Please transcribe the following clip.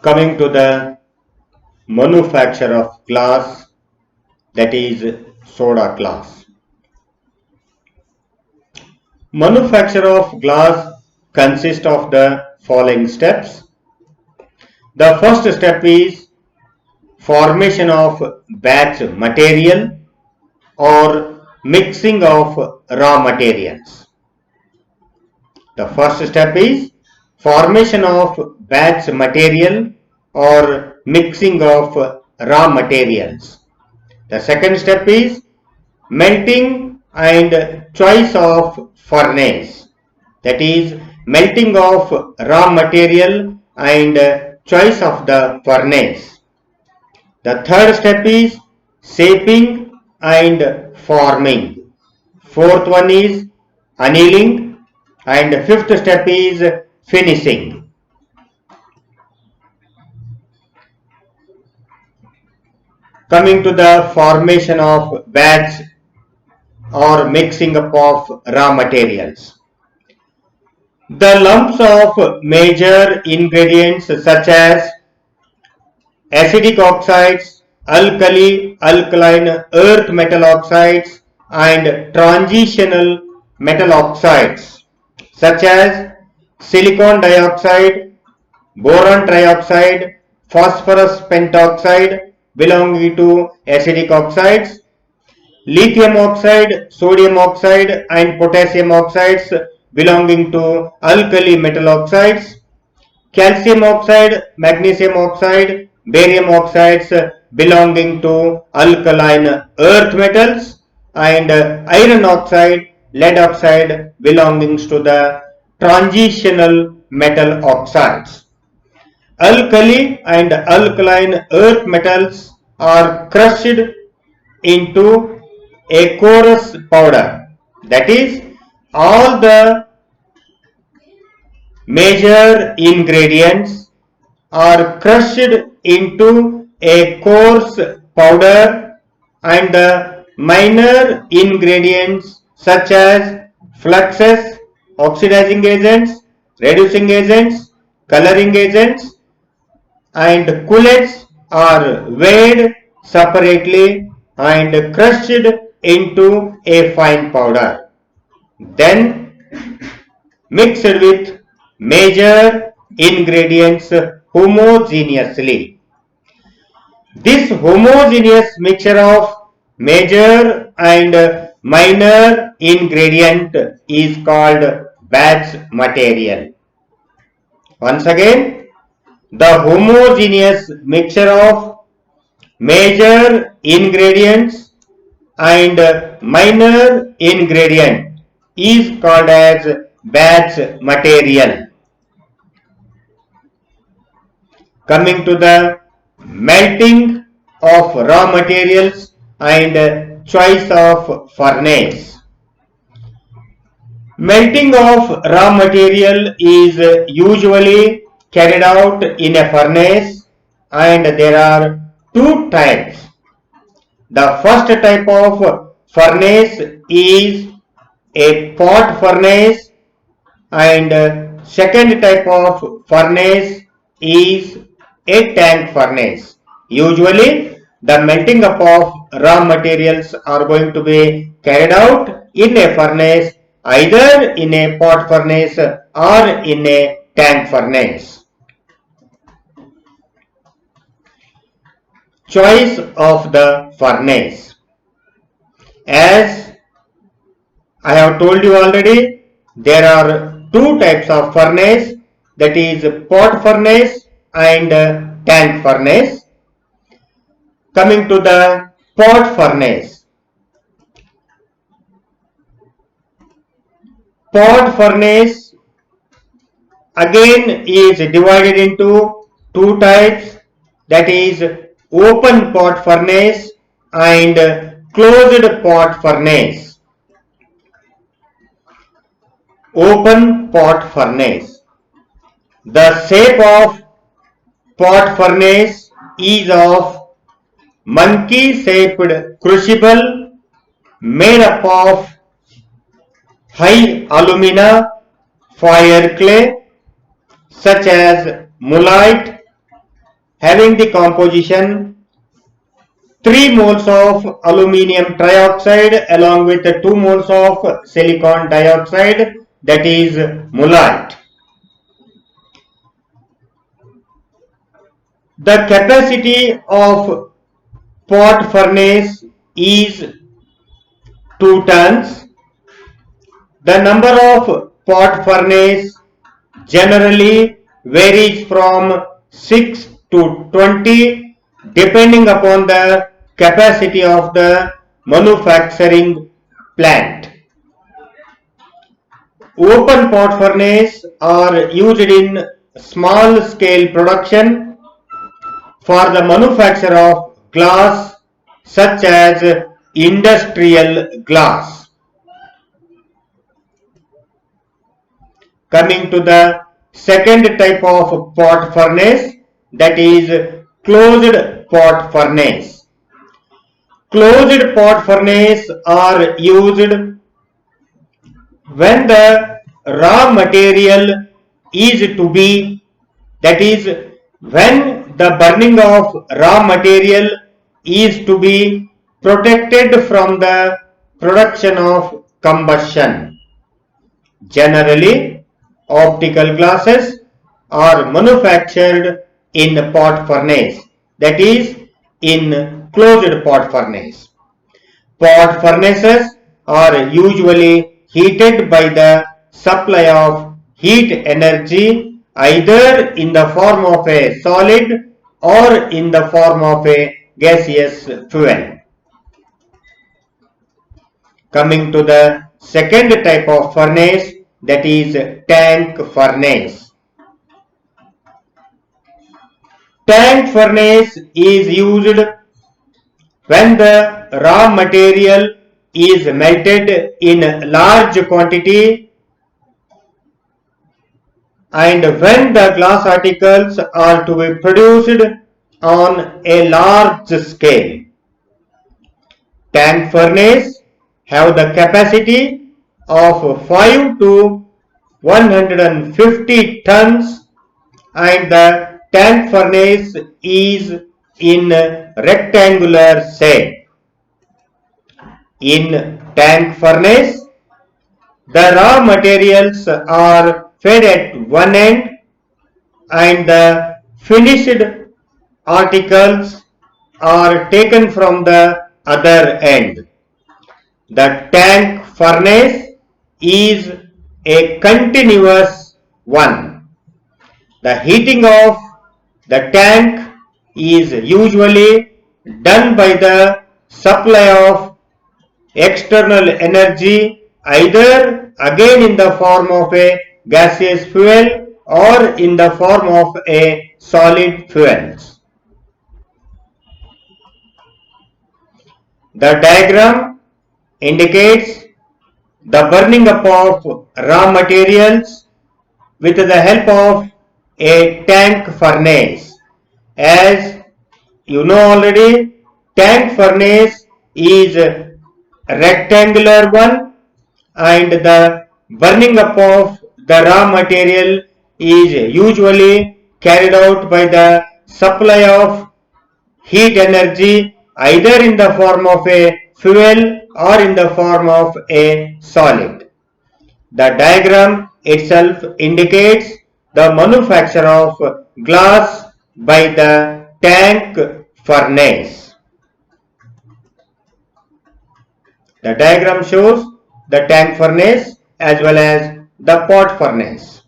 Coming to the manufacture of glass, that is soda glass. Manufacture of glass consists of the following steps. The first step is formation of batch material or mixing of raw materials. The first step is formation of batch material or mixing of raw materials. The second step is melting and choice of furnace, that is melting of raw material and choice of the furnace. The third step is shaping and forming. Fourth one is annealing, and fifth step is finishing. Coming to the formation of batch or mixing up of raw materials. The lumps of major ingredients such as acidic oxides, alkali, alkaline earth metal oxides and transitional metal oxides such as silicon dioxide, boron trioxide, phosphorus pentoxide belonging to acidic oxides, lithium oxide, sodium oxide and potassium oxides belonging to alkali metal oxides, calcium oxide, magnesium oxide, barium oxides belonging to alkaline earth metals, and iron oxide, lead oxide belonging to the transitional metal oxides. Alkali and alkaline earth metals are crushed into a coarse powder, that is, all the major ingredients are crushed into a coarse powder and the minor ingredients such as fluxes, oxidizing agents, reducing agents, coloring agents and coolants are weighed separately and crushed into a fine powder. Then mixed with major ingredients homogeneously. This homogeneous mixture of major and minor ingredient is called batch material. Once again, the homogeneous mixture of major ingredients and minor ingredient is called as batch material. Coming to the melting of raw materials and choice of furnace. Melting of raw material is usually carried out in a furnace and there are two types. The first type of furnace is a pot furnace and second type of furnace is a tank furnace. Usually the melting up of raw materials are going to be carried out in a furnace, either in a pot furnace or in a tank furnace. Choice of the furnace. As I have told you already, there are two types of furnace, that is pot furnace and tank furnace. Coming to the pot furnace. Pot furnace again is divided into two types, that is open pot furnace and closed pot furnace. Open pot furnace. The shape of pot furnace is of monkey shaped crucible made up of high alumina fire clay such as mullite, having the composition 3 moles of aluminium trioxide along with 2 moles of silicon dioxide, that is mullite. The capacity of pot furnace is 2 tons. The number of pot furnace generally varies from 6 to 20 depending upon the capacity of the manufacturing plant. Open pot furnace are used in small scale production for the manufacture of glass such as industrial glass. Coming to the second type of pot furnace, that is closed pot furnace. Closed pot furnace are used when the raw material is to be, that is when the burning of raw material is to be protected from the production of combustion. Generally, optical glasses are manufactured in pot furnace, that is in closed pot furnace. Pot furnaces are usually heated by the supply of heat energy either in the form of a solid or in the form of a gaseous fuel. Coming to the second type of furnace, that is tank furnace. Tank furnace is used when the raw material is melted in large quantity and when the glass articles are to be produced on a large scale. Tank furnace have the capacity of 5 to 150 tons and the tank furnace is in rectangular shape. In tank furnace, the raw materials are fed at one end and the finished articles are taken from the other end. The tank furnace is a continuous one. The heating of the tank is usually done by the supply of external energy either again in the form of a gaseous fuel or in the form of a solid fuels. The diagram indicates the burning up of raw materials with the help of a tank furnace. As you know already, tank furnace is a rectangular one and the burning up of the raw material is usually carried out by the supply of heat energy either in the form of a fuel or in the form of a solid. The diagram itself indicates the manufacture of glass by the tank furnace. The diagram shows the tank furnace as well as the pot furnace.